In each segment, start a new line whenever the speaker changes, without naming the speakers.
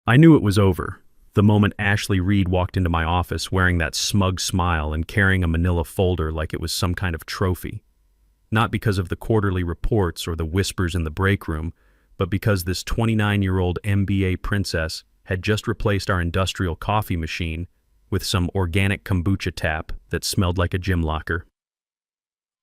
I knew it was over the moment Ashley Reed walked into my office wearing that smug smile and carrying a manila folder like it was some kind of trophy. Not because of the quarterly reports or the whispers in the break room, but because this 29-year-old MBA princess had just replaced our industrial coffee machine with some organic kombucha tap that smelled like a gym locker.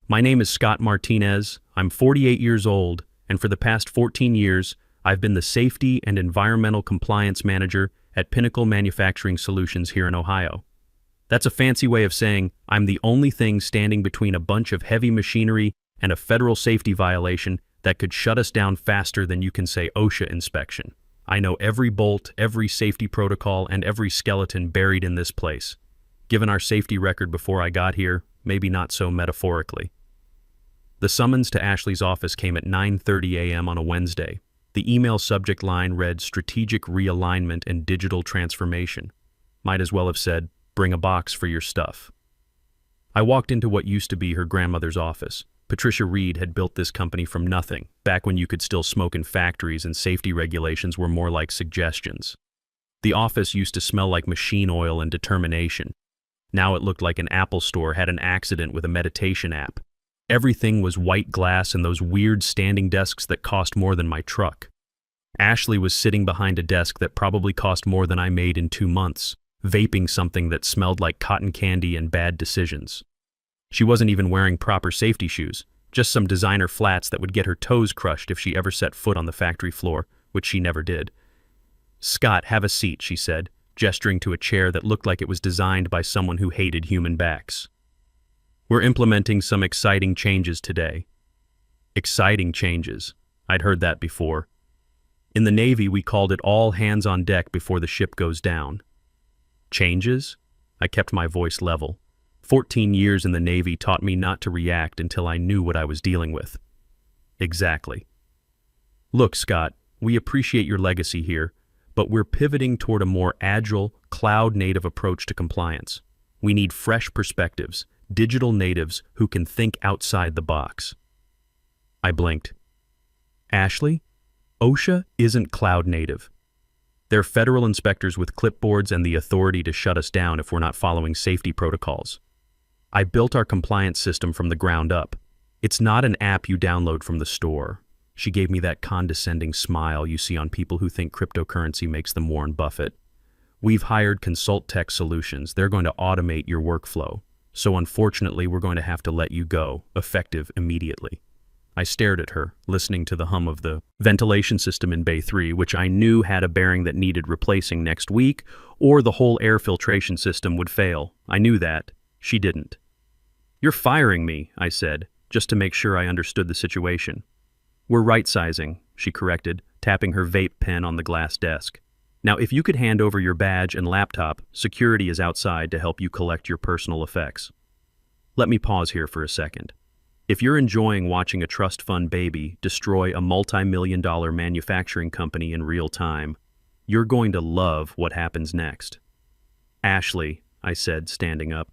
My name is Scott Martinez. I'm 48 years old, and for the past 14 years, I've been the Safety and Environmental Compliance Manager at Pinnacle Manufacturing Solutions here in Ohio. That's a fancy way of saying I'm the only thing standing between a bunch of heavy machinery and a federal safety violation that could shut us down faster than you can say OSHA inspection. I know every bolt, every safety protocol, and every skeleton buried in this place. Given our safety record before I got here, maybe not so metaphorically. The summons to Ashley's office came at 9:30 a.m. on a Wednesday. The email subject line read Strategic Realignment and Digital Transformation. Might as well have said, bring a box for your stuff. I walked into what used to be her grandmother's office. Patricia Reed had built this company from nothing, back when you could still smoke in factories and safety regulations were more like suggestions. The office used to smell like machine oil and determination. Now it looked like an Apple store had an accident with a meditation app. Everything was white glass and those weird standing desks that cost more than my truck. Ashley was sitting behind a desk that probably cost more than I made in 2 months, vaping something that smelled like cotton candy and bad decisions. She wasn't even wearing proper safety shoes, just some designer flats that would get her toes crushed if she ever set foot on the factory floor, which she never did. "Scott, have a seat," she said, gesturing to a chair that looked like it was designed by someone who hated human backs. "We're implementing some exciting changes today." Exciting changes. I'd heard that before. In the Navy, we called it all hands on deck before the ship goes down. Changes? I kept my voice level. 14 years in the Navy taught me not to react until I knew what I was dealing with. Exactly. "Look, Scott, we appreciate your legacy here, but we're pivoting toward a more agile, cloud-native approach to compliance. We need fresh perspectives, digital natives who can think outside the box." I blinked. "Ashley, OSHA isn't cloud native. They're federal inspectors with clipboards and the authority to shut us down if we're not following safety protocols. I built our compliance system from the ground up. It's not an app you download from the store." She gave me that condescending smile you see on people who think cryptocurrency makes them Warren Buffett. "We've hired Consult Tech Solutions. They're going to automate your workflow. So unfortunately, we're going to have to let you go, effective immediately." I stared at her, listening to the hum of the ventilation system in Bay 3, which I knew had a bearing that needed replacing next week, or the whole air filtration system would fail. I knew that. She didn't. "You're firing me," I said, just to make sure I understood the situation. "We're right-sizing," she corrected, tapping her vape pen on the glass desk. "Now, if you could hand over your badge and laptop, security is outside to help you collect your personal effects." Let me pause here for a second. If you're enjoying watching a trust fund baby destroy a multi-million-dollar manufacturing company in real time, you're going to love what happens next. "Ashley," I said, standing up.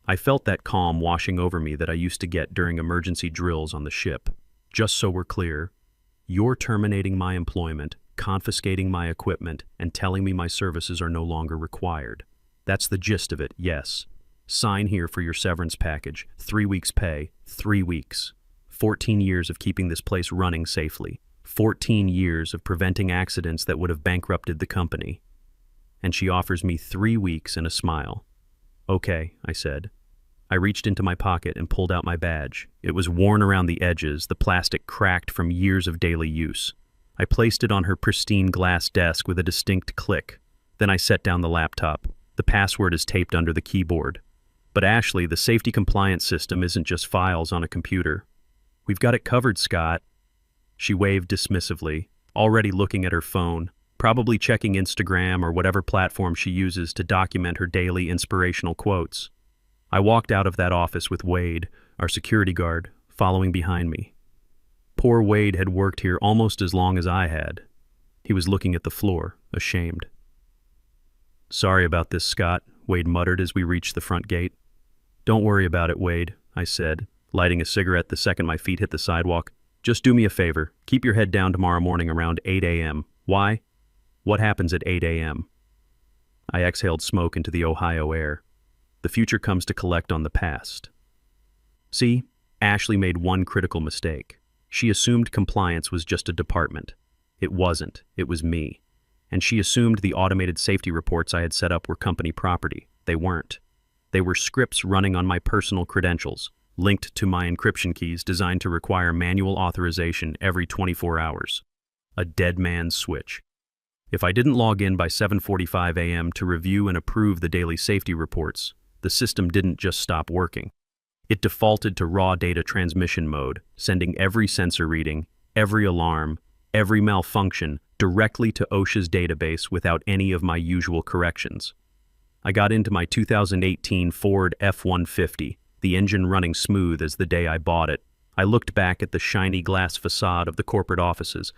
I felt that calm washing over me that I used to get during emergency drills on the ship. "Just so we're clear, you're terminating my employment, confiscating my equipment, and telling me my services are no longer required. That's the gist of it, yes. Sign here for your severance package. 3 weeks pay. 3 weeks. 14 years of keeping this place running safely. 14 years of preventing accidents that would have bankrupted the company." And she offers me 3 weeks and a smile. "Okay," I said. I reached into my pocket and pulled out my badge. It was worn around the edges, the plastic cracked from years of daily use. I placed it on her pristine glass desk with a distinct click. Then I set down the laptop. The password is taped under the keyboard. "But Ashley, the safety compliance system isn't just files on a computer. We've got it covered, Scott." She waved dismissively, already looking at her phone, probably checking Instagram or whatever platform she uses to document her daily inspirational quotes. I walked out of that office with Wade, our security guard, following behind me. Poor Wade had worked here almost as long as I had. He was looking at the floor, ashamed. "Sorry about this, Scott," Wade muttered as we reached the front gate. "Don't worry about it, Wade," I said, lighting a cigarette the second my feet hit the sidewalk. "Just do me a favor. Keep your head down tomorrow morning around 8 a.m. Why? What happens at 8 a.m.? I exhaled smoke into the Ohio air. The future comes to collect on the past. See, Ashley made one critical mistake. She assumed compliance was just a department. It wasn't. It was me. And she assumed the automated safety reports I had set up were company property. They weren't. They were scripts running on my personal credentials, linked to my encryption keys designed to require manual authorization every 24 hours. A dead man's switch. If I didn't log in by 7:45 a.m. to review and approve the daily safety reports, the system didn't just stop working. It defaulted to raw data transmission mode, sending every sensor reading, every alarm, every malfunction directly to OSHA's database without any of my usual corrections. I got into my 2018 Ford F-150, the engine running smooth as the day I bought it. I looked back at the shiny glass facade of the corporate offices.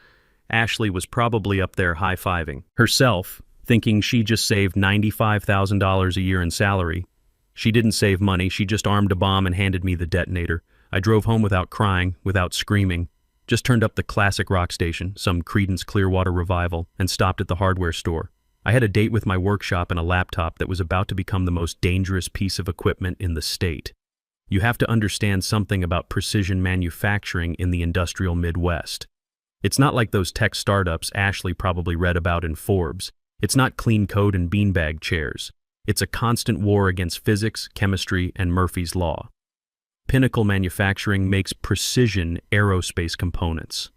Ashley was probably up there high-fiving herself, thinking she just saved $95,000 a year in salary. She didn't save money, she just armed a bomb and handed me the detonator. I drove home without crying, without screaming. Just turned up the classic rock station, some Creedence Clearwater Revival, and stopped at the hardware store. I had a date with my workshop and a laptop that was about to become the most dangerous piece of equipment in the state. You have to understand something about precision manufacturing in the industrial Midwest. It's not like those tech startups Ashley probably read about in Forbes. It's not clean code and beanbag chairs. It's a constant war against physics, chemistry, and Murphy's Law. Pinnacle Manufacturing makes precision aerospace components.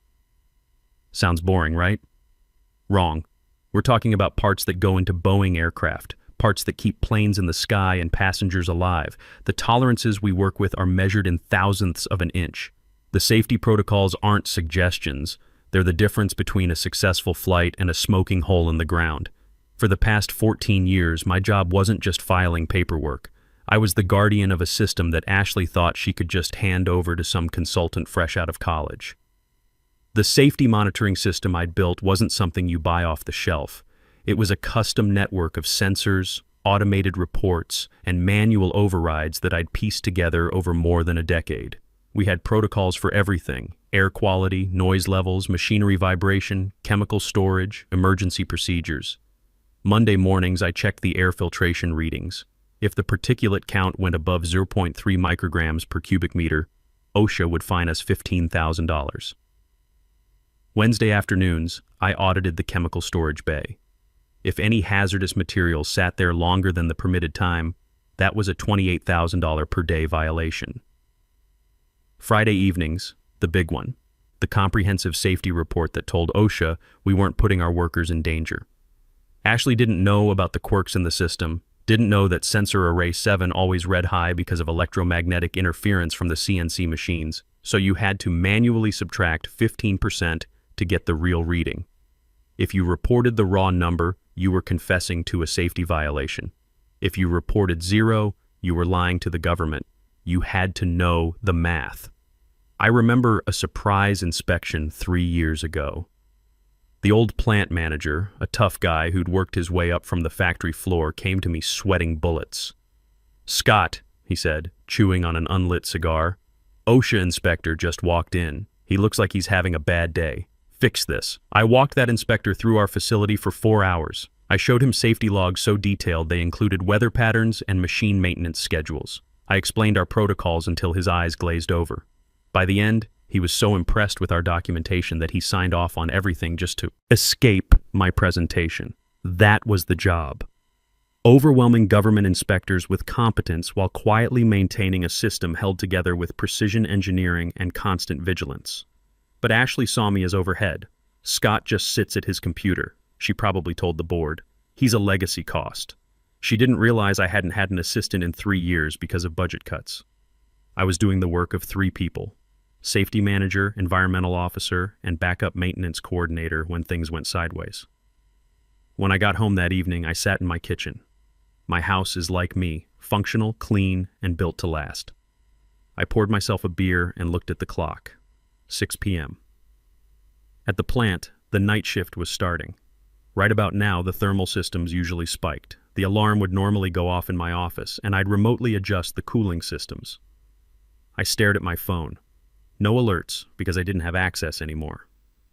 Sounds boring, right? Wrong. We're talking about parts that go into Boeing aircraft, parts that keep planes in the sky and passengers alive. The tolerances we work with are measured in thousandths of an inch. The safety protocols aren't suggestions. They're the difference between a successful flight and a smoking hole in the ground. For the past 14 years, my job wasn't just filing paperwork. I was the guardian of a system that Ashley thought she could just hand over to some consultant fresh out of college. The safety monitoring system I'd built wasn't something you buy off the shelf. It was a custom network of sensors, automated reports, and manual overrides that I'd pieced together over more than a decade. We had protocols for everything: air quality, noise levels, machinery vibration, chemical storage, emergency procedures. Monday mornings, I checked the air filtration readings. If the particulate count went above 0.3 micrograms per cubic meter, OSHA would fine us $15,000. Wednesday afternoons, I audited the chemical storage bay. If any hazardous material sat there longer than the permitted time, that was a $28,000 per day violation. Friday evenings, the big one, the comprehensive safety report that told OSHA we weren't putting our workers in danger. Ashley didn't know about the quirks in the system, didn't know that sensor array 7 always read high because of electromagnetic interference from the CNC machines, so you had to manually subtract 15% to get the real reading. If you reported the raw number, you were confessing to a safety violation. If you reported 0, you were lying to the government. You had to know the math. I remember a surprise inspection 3 years ago. The old plant manager, a tough guy who'd worked his way up from the factory floor, came to me sweating bullets. "Scott," he said, chewing on an unlit cigar, "OSHA inspector just walked in. He looks like he's having a bad day. Fix this." I walked that inspector through our facility for 4 hours. I showed him safety logs so detailed they included weather patterns and machine maintenance schedules. I explained our protocols until his eyes glazed over. By the end, he was so impressed with our documentation that he signed off on everything just to escape my presentation. That was the job. Overwhelming government inspectors with competence while quietly maintaining a system held together with precision engineering and constant vigilance. But Ashley saw me as overhead. "Scott just sits at his computer," she probably told the board. "He's a legacy cost." She didn't realize I hadn't had an assistant in 3 years because of budget cuts. I was doing the work of 3 people: safety manager, environmental officer, and backup maintenance coordinator when things went sideways. When I got home that evening, I sat in my kitchen. My house is like me, functional, clean, and built to last. I poured myself a beer and looked at the clock. 6 p.m. At the plant, the night shift was starting. Right about now, the thermal systems usually spiked. The alarm would normally go off in my office, and I'd remotely adjust the cooling systems. I stared at my phone. No alerts, because I didn't have access anymore.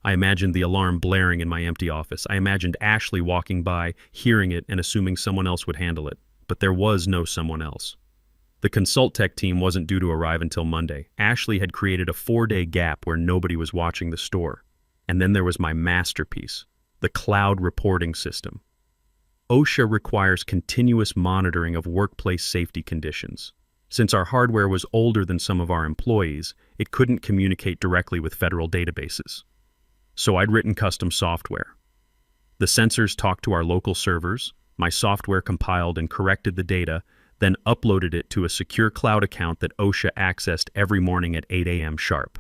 I imagined the alarm blaring in my empty office. I imagined Ashley walking by, hearing it, and assuming someone else would handle it. But there was no someone else. The consult tech team wasn't due to arrive until Monday. Ashley had created a 4-day gap where nobody was watching the store. And then there was my masterpiece, the cloud reporting system. OSHA requires continuous monitoring of workplace safety conditions. Since our hardware was older than some of our employees, it couldn't communicate directly with federal databases. So I'd written custom software. The sensors talked to our local servers, my software compiled and corrected the data, then uploaded it to a secure cloud account that OSHA accessed every morning at 8 a.m. sharp.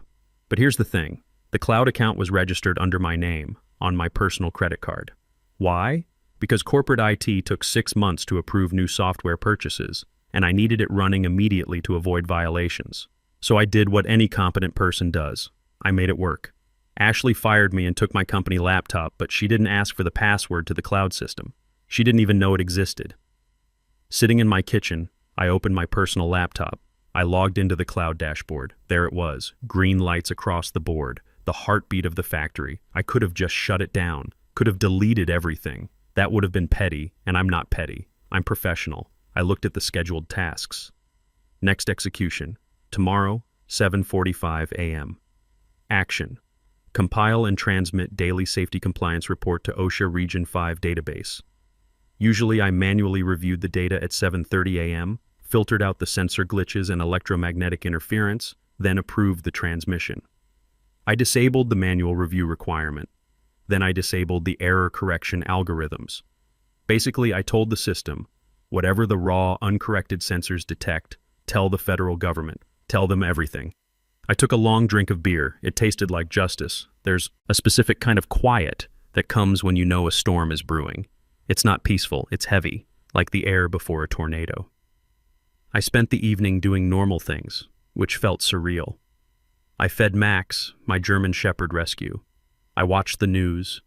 But here's the thing. The cloud account was registered under my name, on my personal credit card. Why? Because corporate IT took 6 months to approve new software purchases, and I needed it running immediately to avoid violations. So I did what any competent person does. I made it work. Ashley fired me and took my company laptop, but she didn't ask for the password to the cloud system. She didn't even know it existed. Sitting in my kitchen, I opened my personal laptop. I logged into the cloud dashboard. There it was, green lights across the board, the heartbeat of the factory. I could have just shut it down, could have deleted everything. That would have been petty, and I'm not petty. I'm professional. I looked at the scheduled tasks. Next execution. Tomorrow, 7:45 a.m. Action. Compile and transmit daily safety compliance report to OSHA Region 5 database. Usually I manually reviewed the data at 7:30 a.m., filtered out the sensor glitches and electromagnetic interference, then approved the transmission. I disabled the manual review requirement. Then I disabled the error correction algorithms. Basically, I told the system, whatever the raw, uncorrected sensors detect, tell the federal government, tell them everything. I took a long drink of beer. It tasted like justice. There's a specific kind of quiet that comes when you know a storm is brewing. It's not peaceful, it's heavy, like the air before a tornado. I spent the evening doing normal things, which felt surreal. I fed Max, my German Shepherd rescue. I watched the news.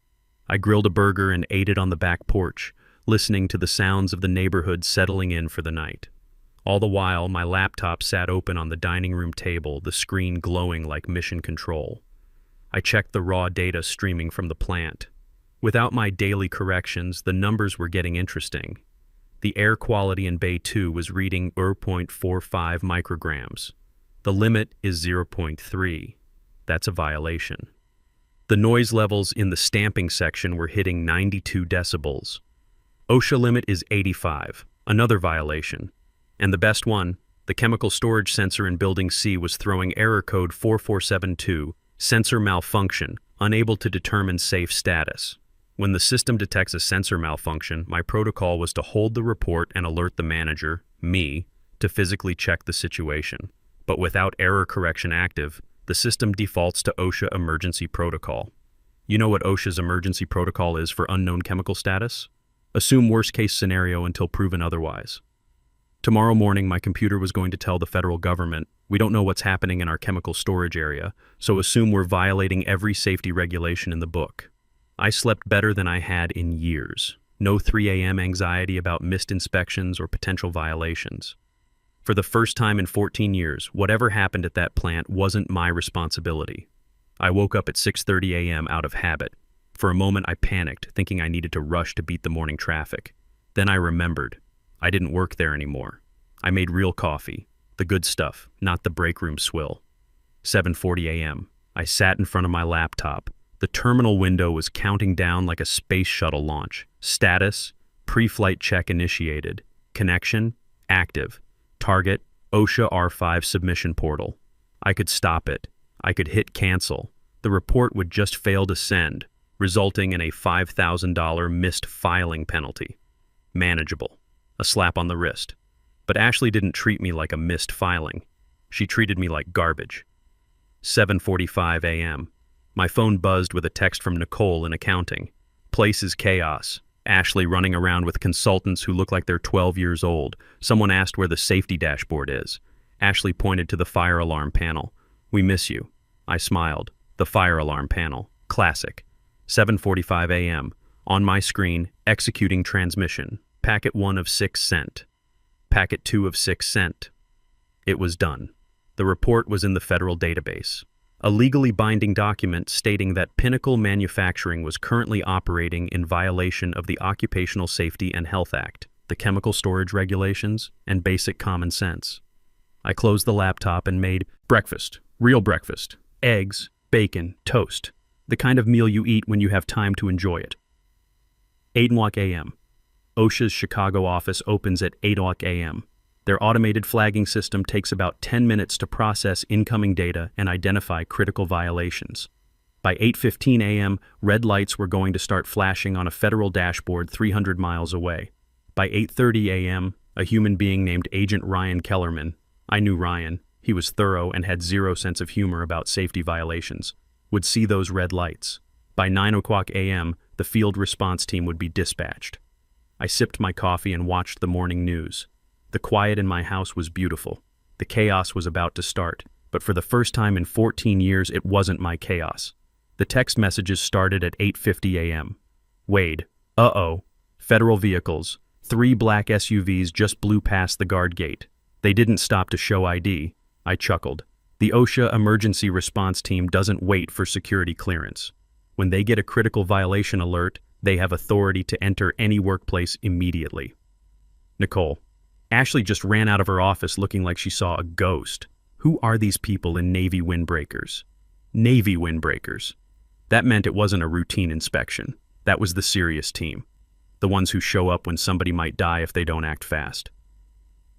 I grilled a burger and ate it on the back porch, listening to the sounds of the neighborhood settling in for the night. All the while, my laptop sat open on the dining room table, the screen glowing like mission control. I checked the raw data streaming from the plant. Without my daily corrections, the numbers were getting interesting. The air quality in Bay 2 was reading 0.45 micrograms. The limit is 0.3. That's a violation. The noise levels in the stamping section were hitting 92 decibels. OSHA limit is 85, another violation. And the best one, the chemical storage sensor in Building C was throwing error code 4472, sensor malfunction, unable to determine safe status. When the system detects a sensor malfunction, my protocol was to hold the report and alert the manager, me, to physically check the situation. But without error correction active, the system defaults to OSHA emergency protocol. You know what OSHA's emergency protocol is for unknown chemical status? Assume worst case scenario until proven otherwise. Tomorrow morning, my computer was going to tell the federal government, we don't know what's happening in our chemical storage area, so assume we're violating every safety regulation in the book. I slept better than I had in years. No 3 a.m. anxiety about missed inspections or potential violations. For the first time in 14 years, whatever happened at that plant wasn't my responsibility. I woke up at 6:30 a.m. out of habit. For a moment, I panicked, thinking I needed to rush to beat the morning traffic. Then I remembered. I didn't work there anymore. I made real coffee, the good stuff, not the break room swill. 7:40 a.m. I sat in front of my laptop. The terminal window was counting down like a space shuttle launch. Status, pre-flight check initiated. Connection, active. Target, OSHA R5 submission portal. I could stop it. I could hit cancel. The report would just fail to send, resulting in a $5,000 missed filing penalty. Manageable. A slap on the wrist. But Ashley didn't treat me like a missed filing. She treated me like garbage. 7:45 a.m. My phone buzzed with a text from Nicole in accounting. Place is chaos. Ashley running around with consultants who look like they're 12 years old. Someone asked where the safety dashboard is. Ashley pointed to the fire alarm panel. We miss you. I smiled. The fire alarm panel. Classic. 7:45 a.m. On my screen, executing transmission. Packet 1 of 6 sent. Packet 2 of 6 sent. It was done. The report was in the federal database. a legally binding document stating that Pinnacle Manufacturing was currently operating in violation of the Occupational Safety and Health Act, the chemical storage regulations, and basic common sense. I closed the laptop and made breakfast, real breakfast, eggs, bacon, toast, the kind of meal you eat when you have time to enjoy it. 8:00 a.m. OSHA's Chicago office opens at 8:00 a.m. Their automated flagging system takes about 10 minutes to process incoming data and identify critical violations. By 8:15 a.m., red lights were going to start flashing on a federal dashboard 300 miles away. By 8:30 a.m., a human being named Agent Ryan Kellerman, I knew Ryan, he was thorough and had zero sense of humor about safety violations, would see those red lights. By 9:00 a.m., the field response team would be dispatched. I sipped my coffee and watched the morning news. The quiet in my house was beautiful. The chaos was about to start, but for the first time in 14 years, it wasn't my chaos. The text messages started at 8:50 a.m. Wade, federal vehicles, 3 black SUVs just blew past the guard gate. They didn't stop to show ID. I chuckled. The OSHA emergency response team doesn't wait for security clearance. When they get a critical violation alert, they have authority to enter any workplace immediately. Nicole. Ashley just ran out of her office looking like she saw a ghost. Who are these people in Navy windbreakers? Navy windbreakers. That meant it wasn't a routine inspection. That was the serious team. The ones who show up when somebody might die if they don't act fast.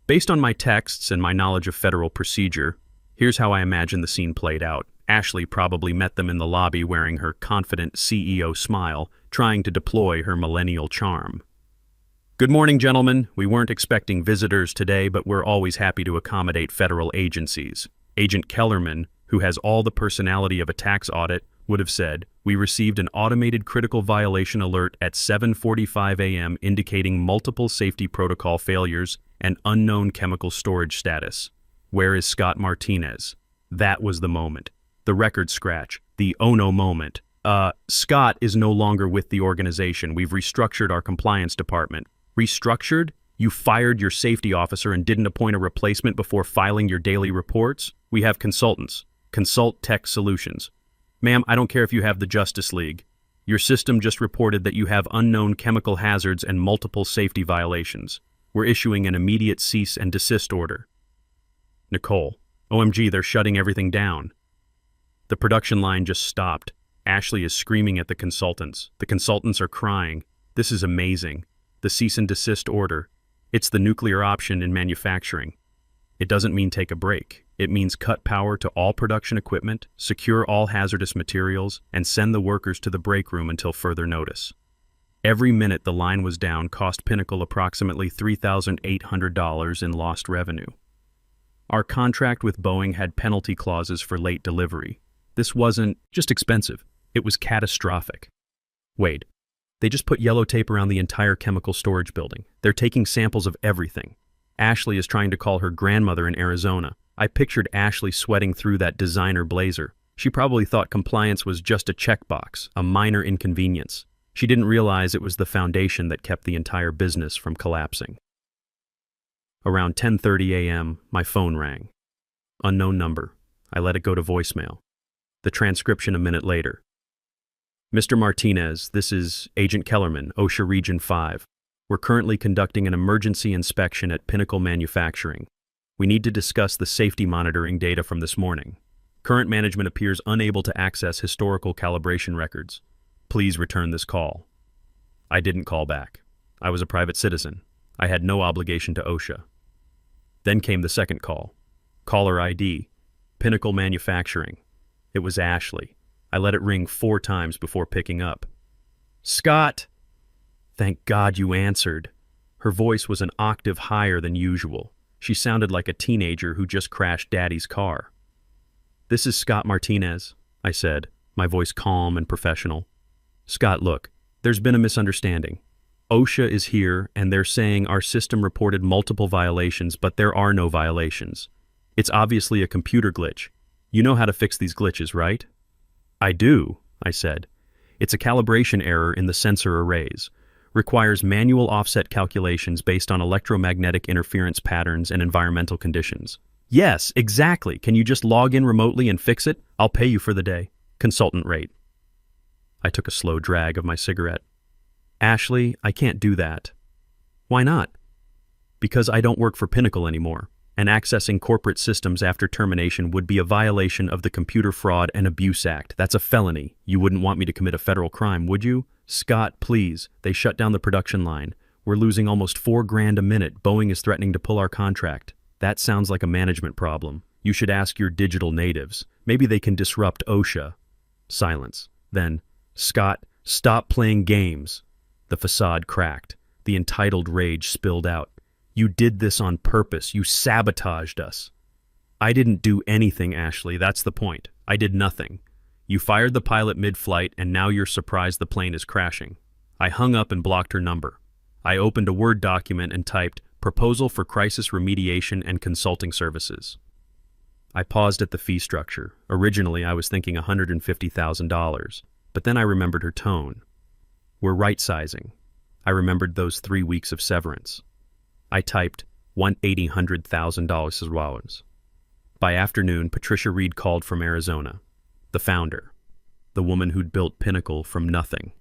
Based on my texts and my knowledge of federal procedure, here's how I imagine the scene played out. Ashley probably met them in the lobby wearing her confident CEO smile, trying to deploy her millennial charm. Good morning, gentlemen. We weren't expecting visitors today, but we're always happy to accommodate federal agencies. Agent Kellerman, who has all the personality of a tax audit, would have said, we received an automated critical violation alert at 7:45 a.m. indicating multiple safety protocol failures and unknown chemical storage status. Where is Scott Martinez? That was the moment. The record scratch. The oh no moment. Scott is no longer with the organization. We've restructured our compliance department. Restructured? You fired your safety officer and didn't appoint a replacement before filing your daily reports? We have consultants. Consult Tech Solutions. Ma'am, I don't care if you have the Justice League. Your system just reported that you have unknown chemical hazards and multiple safety violations. We're issuing an immediate cease and desist order. Nicole. OMG, they're shutting everything down. The production line just stopped. Ashley is screaming at the consultants. The consultants are crying. This is amazing. The cease and desist order. It's the nuclear option in manufacturing. It doesn't mean take a break. It means cut power to all production equipment, secure all hazardous materials, and send the workers to the break room until further notice. Every minute the line was down cost Pinnacle approximately $3,800 in lost revenue. Our contract with Boeing had penalty clauses for late delivery. This wasn't just expensive, it was catastrophic. Wade. They just put yellow tape around the entire chemical storage building. They're taking samples of everything. Ashley is trying to call her grandmother in Arizona. I pictured Ashley sweating through that designer blazer. She probably thought compliance was just a checkbox, a minor inconvenience. She didn't realize it was the foundation that kept the entire business from collapsing. Around 10:30 a.m., my phone rang. Unknown number. I let it go to voicemail. The transcription a minute later. Mr. Martinez, this is Agent Kellerman, OSHA Region 5. We're currently conducting an emergency inspection at Pinnacle Manufacturing. We need to discuss the safety monitoring data from this morning. Current management appears unable to access historical calibration records. Please return this call. I didn't call back. I was a private citizen. I had no obligation to OSHA. Then came the second call. Caller ID, Pinnacle Manufacturing. It was Ashley. I let it ring 4 times before picking up. Scott! Thank God you answered. Her voice was an octave higher than usual. She sounded like a teenager who just crashed Daddy's car. This is Scott Martinez, I said, my voice calm and professional. Scott, look, there's been a misunderstanding. OSHA is here, and they're saying our system reported multiple violations, but there are no violations. It's obviously a computer glitch. You know how to fix these glitches, right? I do, I said. It's a calibration error in the sensor arrays. Requires manual offset calculations based on electromagnetic interference patterns and environmental conditions. Yes, exactly. Can you just log in remotely and fix it? I'll pay you for the day. Consultant rate. I took a slow drag of my cigarette. Ashley, I can't do that. Why not? Because I don't work for Pinnacle anymore, and accessing corporate systems after termination would be a violation of the Computer Fraud and Abuse Act. That's a felony. You wouldn't want me to commit a federal crime, would you? Scott, please. They shut down the production line. We're losing almost $4,000 a minute. Boeing is threatening to pull our contract. That sounds like a management problem. You should ask your digital natives. Maybe they can disrupt OSHA. Silence. Then, Scott, stop playing games. The facade cracked. The entitled rage spilled out. You did this on purpose. You sabotaged us. I didn't do anything, Ashley. That's the point. I did nothing. You fired the pilot mid-flight, and now you're surprised the plane is crashing. I hung up and blocked her number. I opened a Word document and typed, Proposal for Crisis Remediation and Consulting Services. I paused at the fee structure. Originally, I was thinking $150,000, but then I remembered her tone. We're right-sizing. I remembered those 3 weeks of severance. I typed $180,000 as well. By afternoon, Patricia Reed called from Arizona, the founder, the woman who'd built Pinnacle from nothing.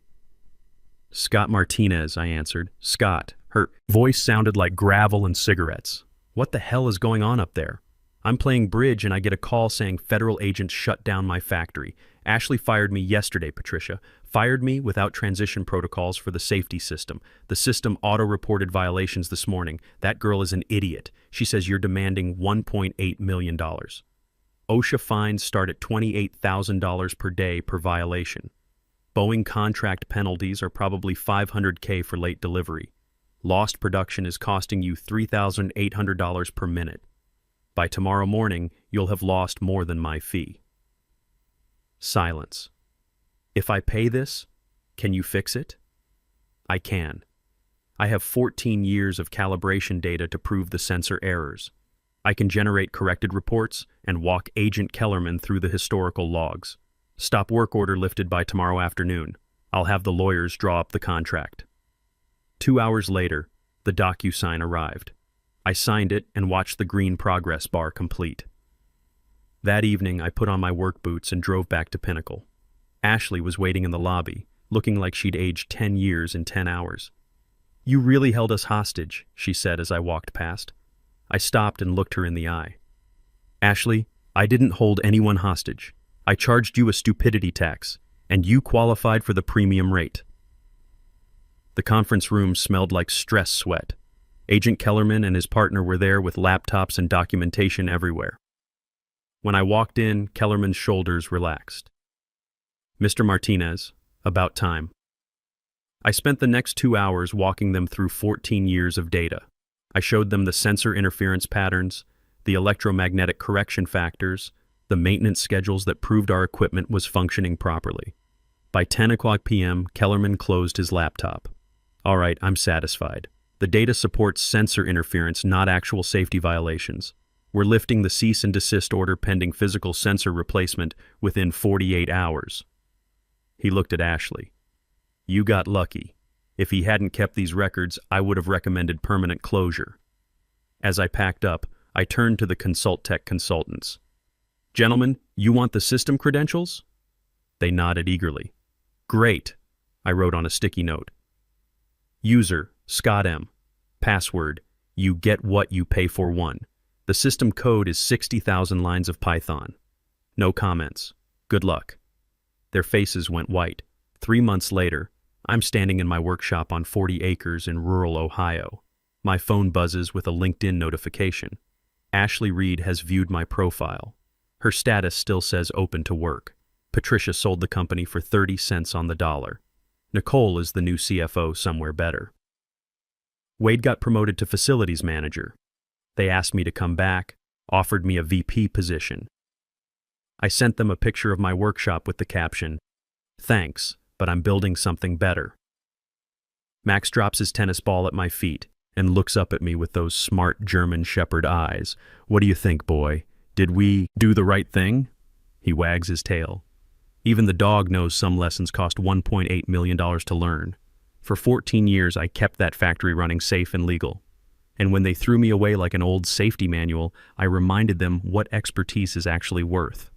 Scott Martinez, I answered. Scott. Her voice sounded like gravel and cigarettes. What the hell is going on up there? I'm playing bridge and I get a call saying federal agents shut down my factory. Ashley fired me yesterday, Patricia. Fired me without transition protocols for the safety system. The system auto-reported violations this morning. That girl is an idiot. She says you're demanding $1.8 million. OSHA fines start at $28,000 per day per violation. Boeing contract penalties are probably $500K for late delivery. Lost production is costing you $3,800 per minute. By tomorrow morning, you'll have lost more than my fee. Silence. If I pay this, can you fix it? I can. I have 14 years of calibration data to prove the sensor errors. I can generate corrected reports and walk Agent Kellerman through the historical logs. Stop work order lifted by tomorrow afternoon. I'll have the lawyers draw up the contract. 2 hours later, the DocuSign arrived. I signed it and watched the green progress bar complete. That evening, I put on my work boots and drove back to Pinnacle. Ashley was waiting in the lobby, looking like she'd aged 10 years in 10 hours. You really held us hostage, she said as I walked past. I stopped and looked her in the eye. Ashley, I didn't hold anyone hostage. I charged you a stupidity tax, and you qualified for the premium rate. The conference room smelled like stress sweat. Agent Kellerman and his partner were there with laptops and documentation everywhere. When I walked in, Kellerman's shoulders relaxed. Mr. Martinez, about time. I spent the next 2 hours walking them through 14 years of data. I showed them the sensor interference patterns, the electromagnetic correction factors, the maintenance schedules that proved our equipment was functioning properly. By 10 o'clock p.m., Kellerman closed his laptop. All right, I'm satisfied. The data supports sensor interference, not actual safety violations. We're lifting the cease and desist order pending physical sensor replacement within 48 hours. He looked at Ashley. You got lucky. If he hadn't kept these records, I would have recommended permanent closure. As I packed up, I turned to the ConsultTech consultants. Gentlemen, you want the system credentials? They nodded eagerly. Great, I wrote on a sticky note. User, Scott M. Password, you get what you pay for 1. The system code is 60,000 lines of Python. No comments. Good luck. Their faces went white. 3 months later, I'm standing in my workshop on 40 acres in rural Ohio. My phone buzzes with a LinkedIn notification. Ashley Reed has viewed my profile. Her status still says open to work. Patricia sold the company for 30 cents on the dollar. Nicole is the new CFO somewhere better. Wade got promoted to facilities manager. They asked me to come back, offered me a VP position. I sent them a picture of my workshop with the caption, "Thanks, but I'm building something better." Max drops his tennis ball at my feet and looks up at me with those smart German shepherd eyes. What do you think, boy? Did we do the right thing? He wags his tail. Even the dog knows some lessons cost $1.8 million to learn. For 14 years, I kept that factory running safe and legal. And when they threw me away like an old safety manual, I reminded them what expertise is actually worth.